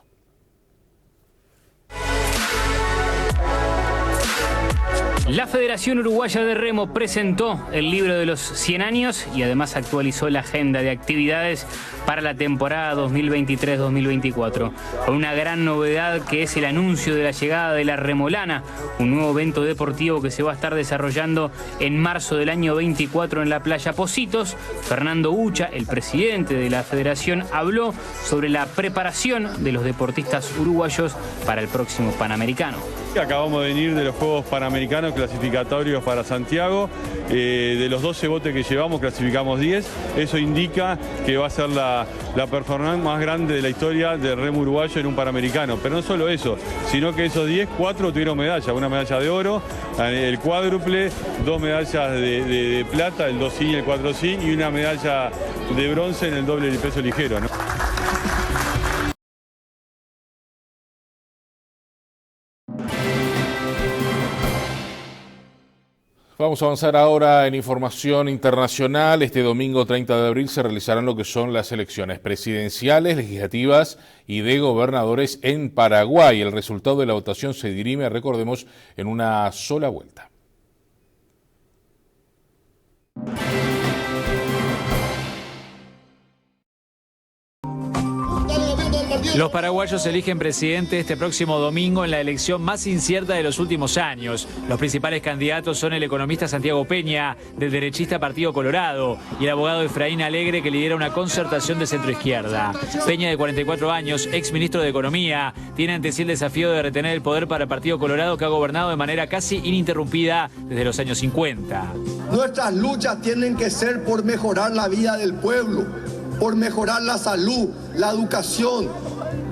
La Federación Uruguaya de Remo presentó el libro de los 100 años y además actualizó la agenda de actividades para la temporada 2023-2024, con una gran novedad que es el anuncio de la llegada de la Remolana, un nuevo evento deportivo que se va a estar desarrollando en marzo del año 24 en la playa Pocitos. Fernando Ucha, el presidente de la federación, habló sobre la preparación de los deportistas uruguayos para el próximo Panamericano. Acabamos de venir de los Juegos Panamericanos clasificatorios para Santiago. De los 12 botes que llevamos, clasificamos 10. Eso indica que va a ser la performance más grande de la historia del remo uruguayo en un Panamericano. Pero no solo eso, sino que esos 10, 4 tuvieron medalla. Una medalla de oro, el cuádruple, 2 medallas de plata, el 2 sin y el 4 sin, y una medalla de bronce en el doble del peso ligero, ¿no? Vamos a avanzar ahora en información internacional. Este domingo 30 de abril se realizarán lo que son las elecciones presidenciales, legislativas y de gobernadores en Paraguay. El resultado de la votación se dirime, recordemos, en una sola vuelta. Los paraguayos eligen presidente este próximo domingo en la elección más incierta de los últimos años. Los principales candidatos son el economista Santiago Peña, del derechista Partido Colorado, y el abogado Efraín Alegre, que lidera una concertación de centroizquierda. Peña, de 44 años, ex ministro de Economía, tiene ante sí el desafío de retener el poder para el Partido Colorado, que ha gobernado de manera casi ininterrumpida desde los años 50. Nuestras luchas tienen que ser por mejorar la vida del pueblo, por mejorar la salud, la educación,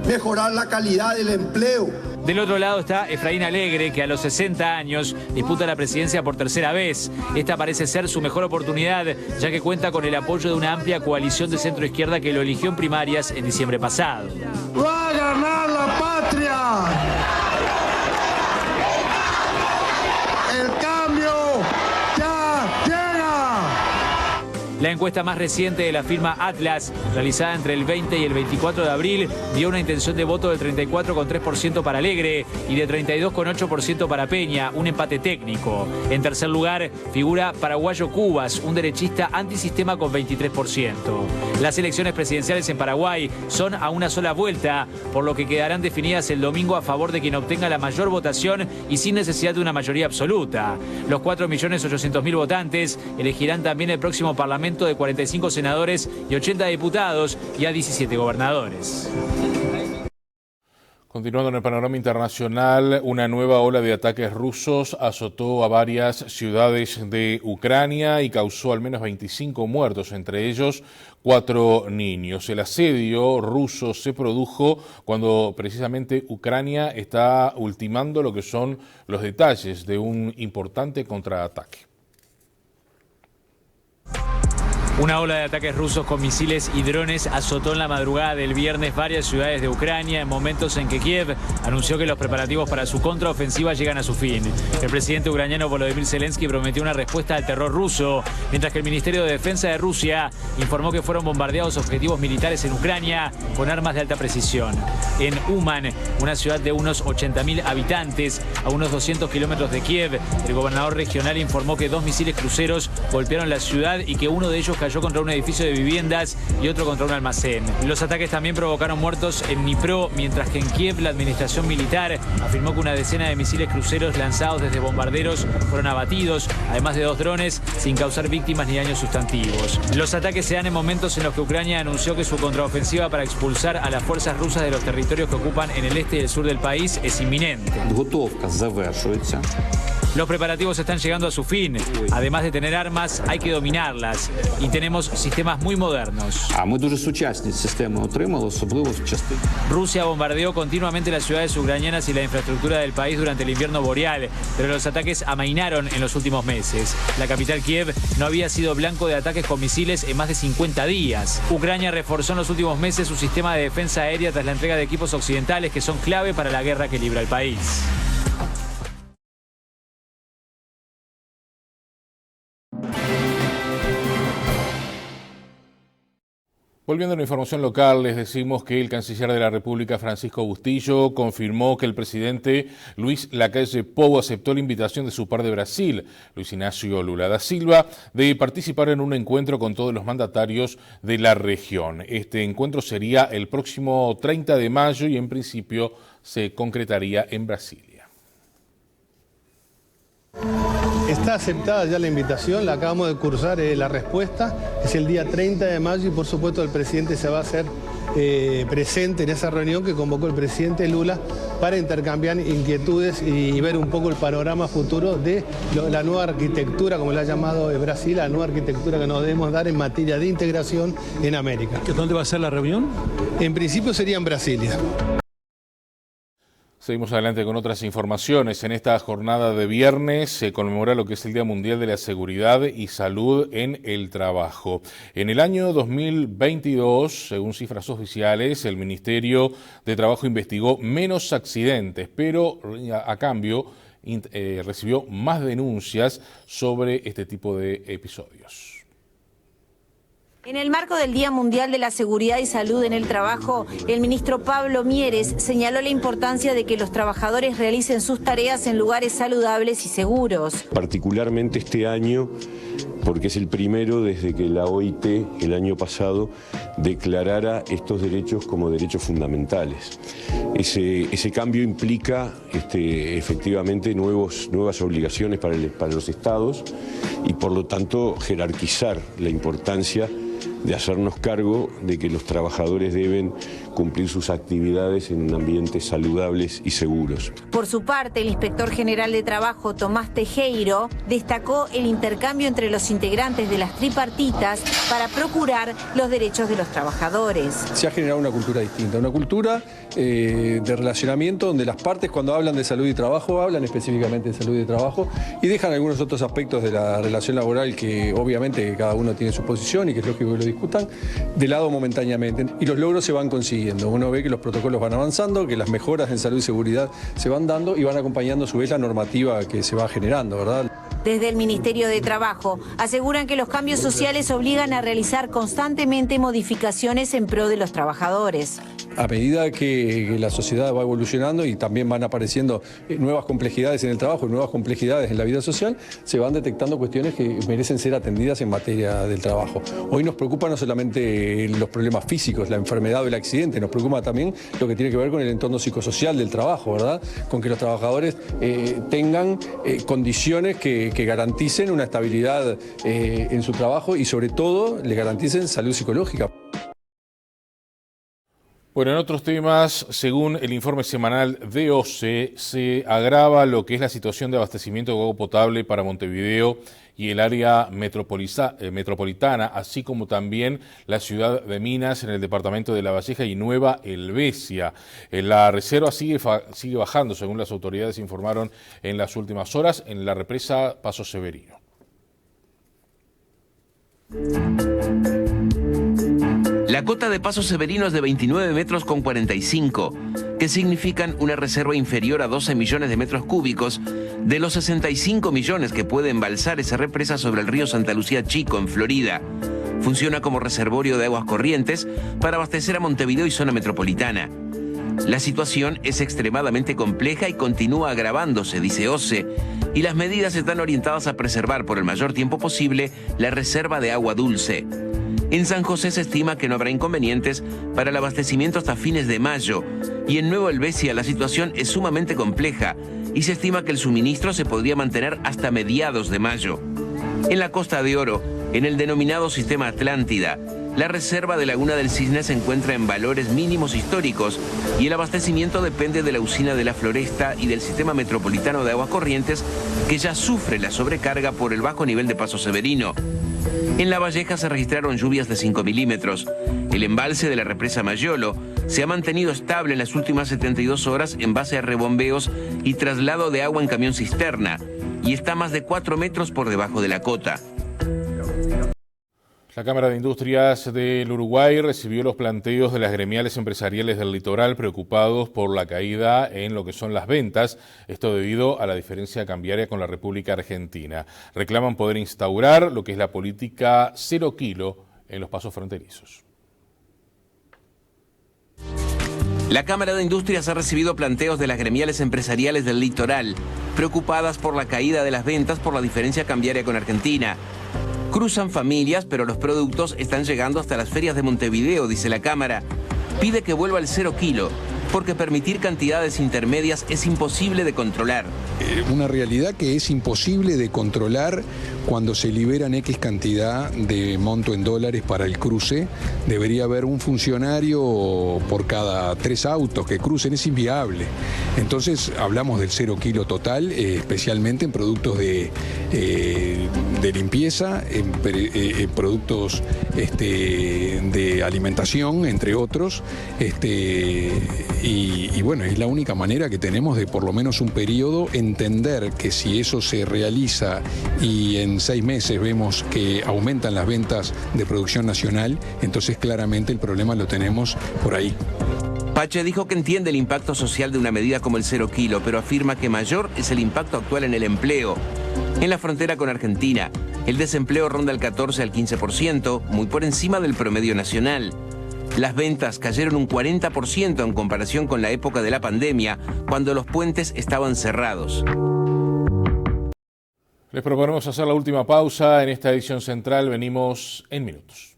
mejorar la calidad del empleo. Del otro lado está Efraín Alegre, que a los 60 años disputa la presidencia por tercera vez. Esta parece ser su mejor oportunidad, ya que cuenta con el apoyo de una amplia coalición de centroizquierda que lo eligió en primarias en diciembre pasado. ¡Va a ganar la patria! ¡El cambio ya llega! La encuesta más reciente de la firma Atlas, realizada entre el 20 y el 24 de abril, dio una intención de voto del 34,3% para Alegre y de 32,8% para Peña, un empate técnico. En tercer lugar figura Paraguayo Cubas, un derechista antisistema con 23%. Las elecciones presidenciales en Paraguay son a una sola vuelta, por lo que quedarán definidas el domingo a favor de quien obtenga la mayor votación y sin necesidad de una mayoría absoluta. Los 4.800.000 votantes elegirán también el próximo Parlamento de 45 senadores y 80 diputados y a 17 gobernadores. Continuando en el panorama internacional, una nueva ola de ataques rusos azotó a varias ciudades de Ucrania y causó al menos 25 muertos, entre ellos 4 niños. El asedio ruso se produjo cuando precisamente Ucrania está ultimando lo que son los detalles de un importante contraataque. Una ola de ataques rusos con misiles y drones azotó en la madrugada del viernes varias ciudades de Ucrania en momentos en que Kiev anunció que los preparativos para su contraofensiva llegan a su fin. El presidente ucraniano Volodymyr Zelensky prometió una respuesta al terror ruso, mientras que el Ministerio de Defensa de Rusia informó que fueron bombardeados objetivos militares en Ucrania con armas de alta precisión. En Uman, una ciudad de unos 80.000 habitantes, a unos 200 kilómetros de Kiev, el gobernador regional informó que 2 misiles cruceros golpearon la ciudad y que uno de ellos cayó contra un edificio de viviendas y otro contra un almacén. Los ataques también provocaron muertos en Dnipro, mientras que en Kiev la administración militar afirmó que una decena de misiles cruceros lanzados desde bombarderos fueron abatidos, además de 2 drones, sin causar víctimas ni daños sustantivos. Los ataques se dan en momentos en los que Ucrania anunció que su contraofensiva para expulsar a las fuerzas rusas de los territorios que ocupan en el este y el sur del país es inminente. Los preparativos están llegando a su fin. Además de tener armas, hay que dominarlas. Y tenemos sistemas muy modernos. Rusia bombardeó continuamente las ciudades ucranianas y la infraestructura del país durante el invierno boreal, pero los ataques amainaron en los últimos meses. La capital Kiev no había sido blanco de ataques con misiles en más de 50 días. Ucrania reforzó en los últimos meses su sistema de defensa aérea tras la entrega de equipos occidentales que son clave para la guerra que libra el país. Volviendo a la información local, les decimos que el canciller de la República, Francisco Bustillo, confirmó que el presidente Luis Lacalle Pou aceptó la invitación de su par de Brasil, Luis Inácio Lula da Silva, de participar en un encuentro con todos los mandatarios de la región. Este encuentro sería el próximo 30 de mayo y en principio se concretaría en Brasilia. Está aceptada ya la invitación, la acabamos de cursar la respuesta, es el día 30 de mayo y por supuesto el presidente se va a hacer presente en esa reunión que convocó el presidente Lula para intercambiar inquietudes y ver un poco el panorama futuro de la nueva arquitectura, como la ha llamado Brasil, la nueva arquitectura que nos debemos dar en materia de integración en América. ¿Dónde va a ser la reunión? En principio sería en Brasilia. Seguimos adelante con otras informaciones. En esta jornada de viernes se conmemora lo que es el Día Mundial de la Seguridad y Salud en el Trabajo. En el año 2022, según cifras oficiales, el Ministerio de Trabajo investigó menos accidentes, pero a cambio recibió más denuncias sobre este tipo de episodios. En el marco del Día Mundial de la Seguridad y Salud en el Trabajo, el ministro Pablo Mieres señaló la importancia de que los trabajadores realicen sus tareas en lugares saludables y seguros. Particularmente este año, porque es el primero desde que la OIT el año pasado declarara estos derechos como derechos fundamentales. Ese cambio implica efectivamente nuevas obligaciones para los estados y por lo tanto jerarquizar la importancia de hacernos cargo de que los trabajadores deben cumplir sus actividades en ambientes saludables y seguros. Por su parte, el inspector general de Trabajo, Tomás Tejero, destacó el intercambio entre los integrantes de las tripartitas para procurar los derechos de los trabajadores. Se ha generado una cultura distinta, una cultura de relacionamiento donde las partes cuando hablan de salud y trabajo hablan específicamente de salud y trabajo y dejan algunos otros aspectos de la relación laboral que obviamente cada uno tiene su posición y que es lógico que lo discutan, de lado momentáneamente. Y los logros se van consiguiendo. Uno ve que los protocolos van avanzando, que las mejoras en salud y seguridad se van dando y van acompañando a su vez la normativa que se va generando, ¿verdad? Desde el Ministerio de Trabajo aseguran que los cambios sociales obligan a realizar constantemente modificaciones en pro de los trabajadores. A medida que la sociedad va evolucionando y también van apareciendo nuevas complejidades en el trabajo y nuevas complejidades en la vida social, se van detectando cuestiones que merecen ser atendidas en materia del trabajo. Hoy nos preocupa no solamente los problemas físicos, la enfermedad o el accidente, nos preocupa también lo que tiene que ver con el entorno psicosocial del trabajo, ¿verdad? Con que los trabajadores tengan condiciones que garanticen una estabilidad en su trabajo y sobre todo le garanticen salud psicológica. Bueno, en otros temas, según el informe semanal de OCE, se agrava lo que es la situación de abastecimiento de agua potable para Montevideo y el área metropolitana, así como también la ciudad de Minas en el departamento de La Valleja y Nueva Helvecia. La reserva sigue bajando, según las autoridades informaron en las últimas horas, en la represa Paso Severino. La cota de Paso Severino es de 29 metros con 45, que significan una reserva inferior a 12 millones de metros cúbicos de los 65 millones que puede embalsar esa represa sobre el río Santa Lucía Chico, en Florida. Funciona como reservorio de aguas corrientes para abastecer a Montevideo y zona metropolitana. La situación es extremadamente compleja y continúa agravándose, dice OCE, y las medidas están orientadas a preservar por el mayor tiempo posible la reserva de agua dulce. En San José se estima que no habrá inconvenientes para el abastecimiento hasta fines de mayo, y en Nueva Helvecia la situación es sumamente compleja y se estima que el suministro se podría mantener hasta mediados de mayo. En la Costa de Oro, en el denominado Sistema Atlántida, la reserva de Laguna del Cisne se encuentra en valores mínimos históricos y el abastecimiento depende de la usina de La Floresta y del sistema metropolitano de aguas corrientes, que ya sufre la sobrecarga por el bajo nivel de Paso Severino. En La Valleja se registraron lluvias de 5 milímetros. El embalse de la represa Mayolo se ha mantenido estable en las últimas 72 horas en base a rebombeos y traslado de agua en camión cisterna, y está más de 4 metros por debajo de la cota. La Cámara de Industrias del Uruguay recibió los planteos de las gremiales empresariales del litoral preocupados por la caída en lo que son las ventas, esto debido a la diferencia cambiaria con la República Argentina. Reclaman poder instaurar lo que es la política 0 kilo en los pasos fronterizos. La Cámara de Industrias ha recibido planteos de las gremiales empresariales del litoral, preocupadas por la caída de las ventas por la diferencia cambiaria con Argentina. Cruzan familias, pero los productos están llegando hasta las ferias de Montevideo, dice la Cámara. Pide que vuelva al 0 kilo, porque permitir cantidades intermedias es imposible de controlar. Una realidad que es imposible de controlar cuando se liberan X cantidad de monto en dólares para el cruce. Debería haber un funcionario por cada 3 autos que crucen, es inviable. Entonces hablamos del 0 kilo total, especialmente en productos de limpieza, en productos de alimentación, entre otros. Y bueno, es la única manera que tenemos de por lo menos un periodo entender que si eso se realiza y en 6 meses vemos que aumentan las ventas de producción nacional, entonces claramente el problema lo tenemos por ahí. Pache dijo que entiende el impacto social de una medida como el 0 kilo, pero afirma que mayor es el impacto actual en el empleo. En la frontera con Argentina, el desempleo ronda el 14 al 15%, muy por encima del promedio nacional. Las ventas cayeron un 40% en comparación con la época de la pandemia, cuando los puentes estaban cerrados. Les proponemos hacer la última pausa en esta edición central. Venimos en minutos.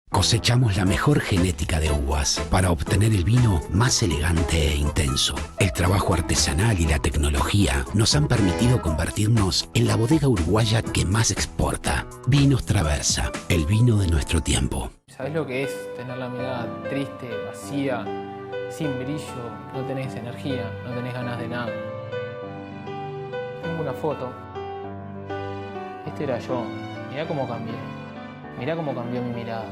Cosechamos la mejor genética de uvas para obtener el vino más elegante e intenso. El trabajo artesanal y la tecnología nos han permitido convertirnos en la bodega uruguaya que más exporta. Vinos Traversa, el vino de nuestro tiempo. ¿Sabés lo que es tener la mirada triste, vacía, sin brillo? No tenés energía, no tenés ganas de nada. Tengo una foto. Este era yo. Mirá cómo cambié. Mirá cómo cambió mi mirada.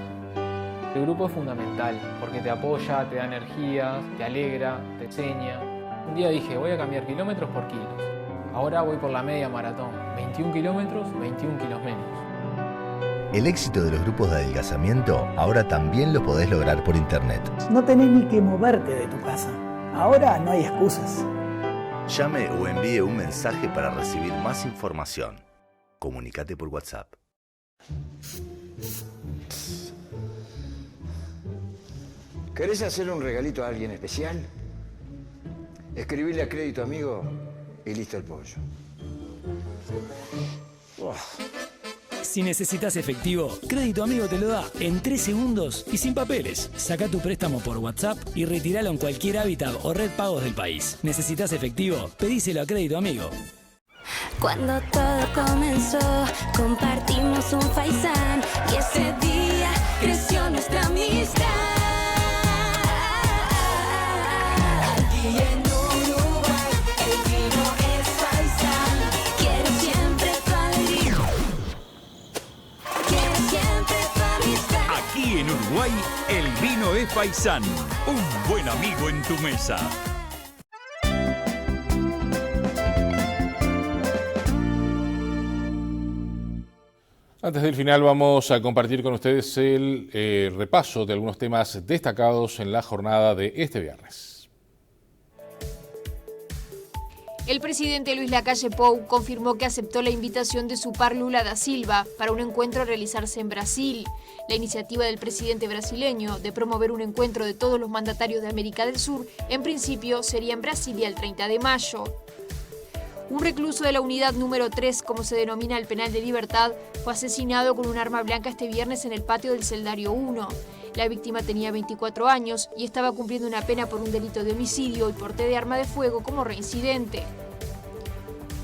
El grupo es fundamental porque te apoya, te da energía, te alegra, te enseña. Un día dije, voy a cambiar kilómetros por kilos. Ahora voy por la media maratón. 21 kilómetros, 21 kilos menos. El éxito de los grupos de adelgazamiento ahora también lo podés lograr por internet. No tenés ni que moverte de tu casa. Ahora no hay excusas. Llame o envíe un mensaje para recibir más información. Comunícate por WhatsApp. ¿Querés hacerle un regalito a alguien especial? Escribirle a Crédito Amigo y listo el pollo. Si necesitas efectivo, Crédito Amigo te lo da en 3 segundos y sin papeles. Saca tu préstamo por WhatsApp y retíralo en cualquier hábitat o red pagos del país. ¿Necesitas efectivo? Pedíselo a Crédito Amigo. Cuando todo comenzó, compartimos un faisán y ese día creció nuestra amistad. Aquí en Uruguay el vino es faisán. Quiero siempre tu alegría. Quiero siempre tu amistad. Aquí en Uruguay el vino es faisán. Un buen amigo en tu mesa. Antes del final vamos a compartir con ustedes el repaso de algunos temas destacados en la jornada de este viernes. El presidente Luis Lacalle Pou confirmó que aceptó la invitación de su par Lula da Silva para un encuentro a realizarse en Brasil. La iniciativa del presidente brasileño de promover un encuentro de todos los mandatarios de América del Sur, en principio sería en Brasilia el 30 de mayo. Un recluso de la unidad número 3, como se denomina el penal de Libertad, fue asesinado con un arma blanca este viernes en el patio del Celdario 1. La víctima tenía 24 años y estaba cumpliendo una pena por un delito de homicidio y porte de arma de fuego como reincidente.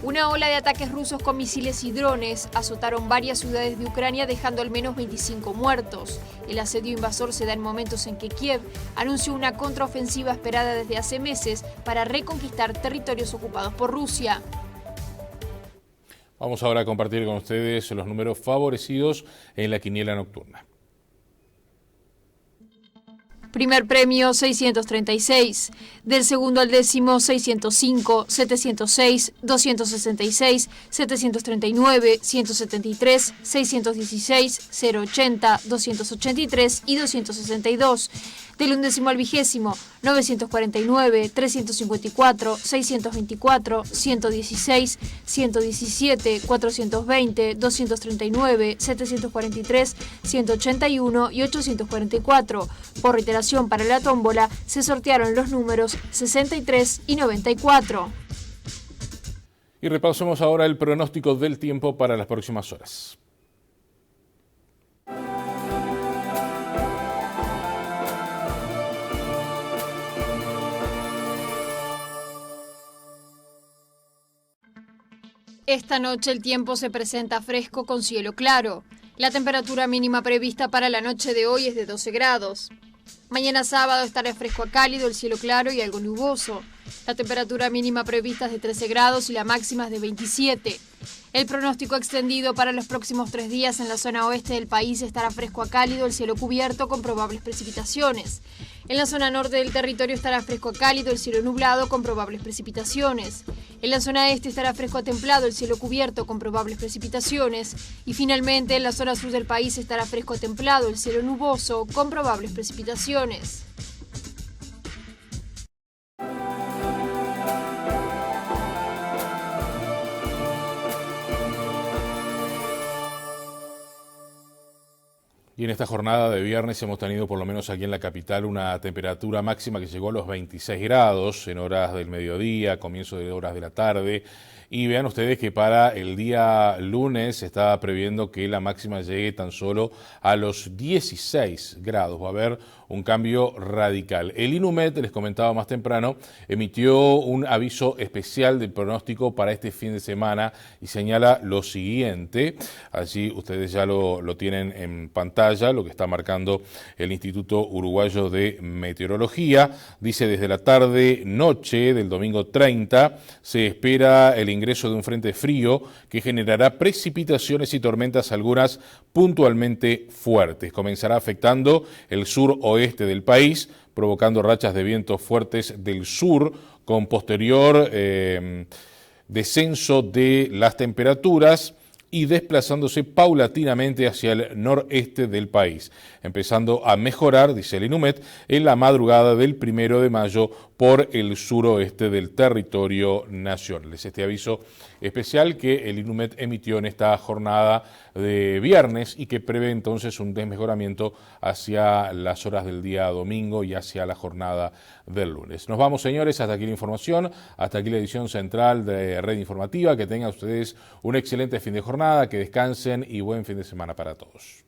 Una ola de ataques rusos con misiles y drones azotaron varias ciudades de Ucrania, dejando al menos 25 muertos. El asedio invasor se da en momentos en que Kiev anunció una contraofensiva esperada desde hace meses para reconquistar territorios ocupados por Rusia. Vamos ahora a compartir con ustedes los números favorecidos en la quiniela nocturna. Primer premio 636, del segundo al décimo 605, 706, 266, 739, 173, 616, 080, 283 y 262. Del undécimo al vigésimo 949, 354, 624, 116, 117, 420, 239, 743, 181 y 844. Por reiteración para la tómbola se sortearon los números 63 y 94. Y repasemos ahora el pronóstico del tiempo para las próximas horas. Esta noche el tiempo se presenta fresco con cielo claro. La temperatura mínima prevista para la noche de hoy es de 12 grados. Mañana sábado estará fresco a cálido, el cielo claro y algo nuboso. La temperatura mínima prevista es de 13 grados y la máxima es de 27. El pronóstico extendido para los próximos 3 días en la zona oeste del país estará fresco a cálido, el cielo cubierto con probables precipitaciones. En la zona norte del territorio estará fresco a cálido, el cielo nublado con probables precipitaciones. En la zona este estará fresco a templado, el cielo cubierto con probables precipitaciones. Y finalmente en la zona sur del país estará fresco a templado, el cielo nuboso con probables precipitaciones. Y en esta jornada de viernes hemos tenido, por lo menos aquí en la capital, una temperatura máxima que llegó a los 26 grados en horas del mediodía, comienzo de horas de la tarde. Y vean ustedes que para el día lunes se está previendo que la máxima llegue tan solo a los 16 grados. Va a haber un cambio radical. El INUMED, les comentaba más temprano, emitió un aviso especial de pronóstico para este fin de semana y señala lo siguiente. Allí ustedes ya lo tienen en pantalla, lo que está marcando el Instituto Uruguayo de Meteorología. Dice: desde la tarde-noche del domingo 30 se espera el ingreso de un frente frío que generará precipitaciones y tormentas, algunas puntualmente fuertes. Comenzará afectando el suroeste del país, provocando rachas de vientos fuertes del sur, con posterior descenso de las temperaturas y desplazándose paulatinamente hacia el noreste del país, empezando a mejorar, dice el INUMED, en la madrugada del 1 de mayo por el suroeste del territorio nacional. Es este aviso especial que el INUMED emitió en esta jornada de viernes y que prevé entonces un desmejoramiento hacia las horas del día domingo y hacia la jornada del lunes. Nos vamos, señores, hasta aquí la información, hasta aquí la edición central de Red Informativa. Que tengan ustedes un excelente fin de jornada, que descansen y buen fin de semana para todos.